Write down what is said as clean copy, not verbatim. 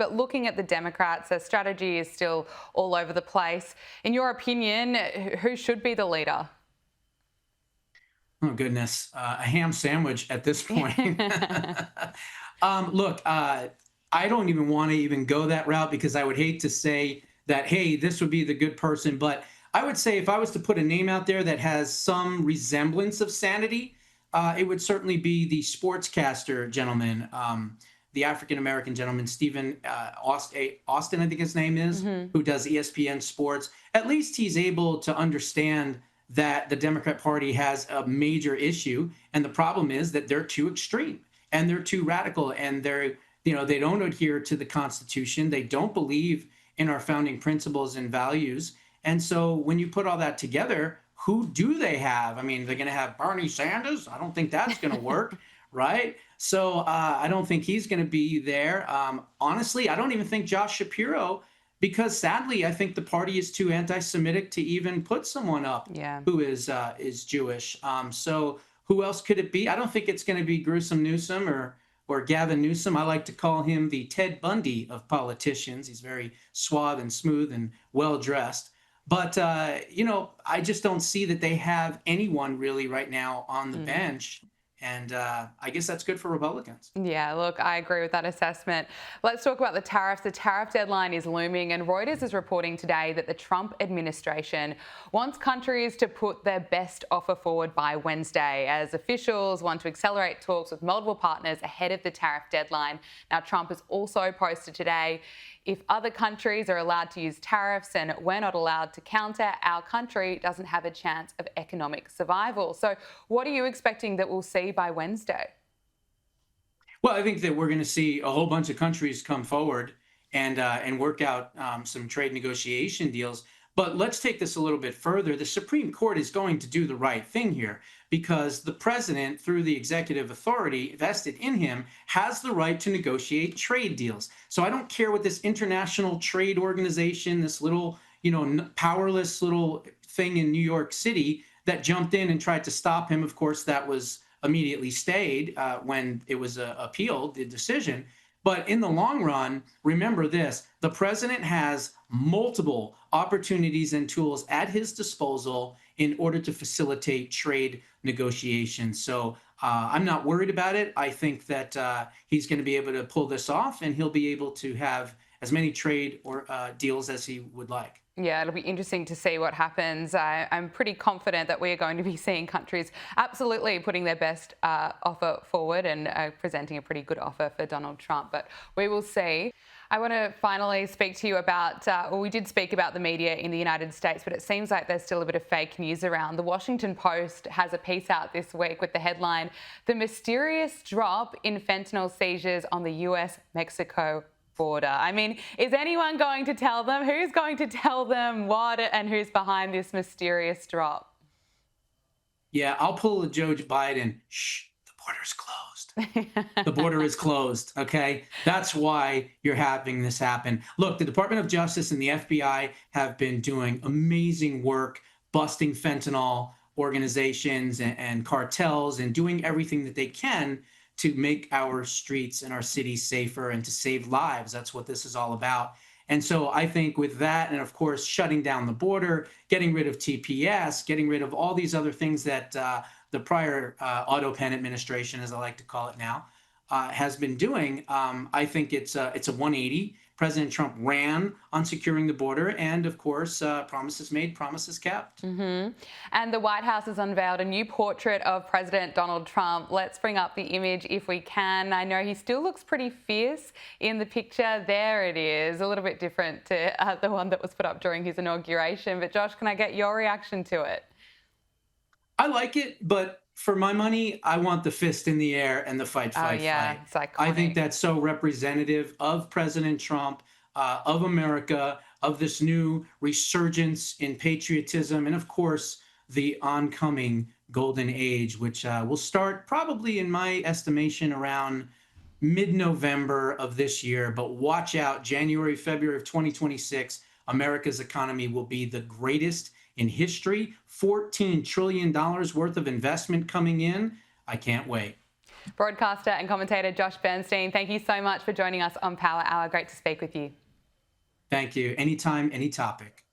But looking at the Democrats, their strategy is still all over the place. In your opinion, who should be the leader? Oh goodness, a ham sandwich at this point. Look, I don't even want to even go that route because I would hate to say that, hey, this would be the good person. But I would say if I was to put a name out there that has some resemblance of sanity, it would certainly be the sportscaster gentleman, the African American gentleman, Stephen Austin, I think his name is, Mhm. who does ESPN Sports. At least he's able to understand that the Democrat Party has a major issue, and the problem is that they're too extreme and they're too radical, and they don't adhere to the Constitution. They don't believe in our founding principles and values. And so when you put all that together, who do they have? I mean, they're going to have Bernie Sanders. I don't think that's going to work, right? So I don't think he's going to be there. Honestly, I don't even think Josh Shapiro, because sadly, I think the party is too anti-Semitic to even put someone up Yeah. who is Jewish. So who else could it be? I don't think it's going to be Gruesome Newsom or Gavin Newsom. I like to call him the Ted Bundy of politicians. He's very suave and smooth and well dressed. But I just don't see that they have anyone really right now on the Mm. bench, and I guess that's good for Republicans. Yeah, look, I agree with that assessment. Let's talk about the tariffs. The tariff deadline is looming, and Reuters is reporting today that the Trump administration wants countries to put their best offer forward by Wednesday, as officials want to accelerate talks with multiple partners ahead of the tariff deadline. Now, Trump has also posted today, if other countries are allowed to use tariffs and we're not allowed to counter, our country doesn't have a chance of economic survival. So what are you expecting that we'll see by Wednesday? Well, I think that we're going to see a whole bunch of countries come forward and work out some trade negotiation deals. But let's take this a little bit further. The Supreme Court is going to do the right thing here because the president, through the executive authority vested in him, has the right to negotiate trade deals. So I don't care what this international trade organization, this little, powerless little thing in New York City that jumped in and tried to stop him. Of course, that was immediately stayed when it was appealed, the decision. But in the long run, remember this: the president has multiple opportunities and tools at his disposal in order to facilitate trade negotiations. So I'm not worried about it. I think that he's going to be able to pull this off, and he'll be able to have as many trade or deals as he would like. Yeah, it'll be interesting to see what happens. I'm pretty confident that we are going to be seeing countries absolutely putting their best offer forward and presenting a pretty good offer for Donald Trump. But we will see. I want to finally speak to you about, we did speak about the media in the United States, but it seems like there's still a bit of fake news around. The Washington Post has a piece out this week with the headline, "The Mysterious Drop in Fentanyl Seizures on the US-Mexico Border." I mean, is anyone going to tell them? Who's going to tell them what and who's behind this mysterious drop? Yeah, I'll pull a Joe Biden. Shh, the border's closed. The border is closed. Okay. That's why you're having this happen. Look, the Department of Justice and the FBI have been doing amazing work busting fentanyl organizations and cartels and doing everything that they can to make our streets and our cities safer and to save lives. That's what this is all about. And so I think with that, and of course, shutting down the border, getting rid of TPS, getting rid of all these other things that the prior auto pen administration, as I like to call it now, has been doing, I think it's a 180. President Trump ran on securing the border, and of course, promises made, promises kept. And the White House has unveiled a new portrait of President Donald Trump. Let's bring up the image if we can. I know he still looks pretty fierce in the picture. There it is, a little bit different to the one that was put up during his inauguration. But Josh, can I get your reaction to it? I like it, but for my money, I want the fist in the air and the fight, Oh fight, yeah, fight. it's I think iconic. that's so representative of President Trump, of America, of this new resurgence in patriotism, and of course, the oncoming golden age, which will start probably, in my estimation, around mid-November of this year. But watch out, January, February of 2026, America's economy will be the greatest in history. $14 trillion worth of investment coming in. I can't wait. Broadcaster and commentator Josh Bernstein, thank you so much for joining us on Power Hour. Great to speak with you. Thank you. Anytime, any topic.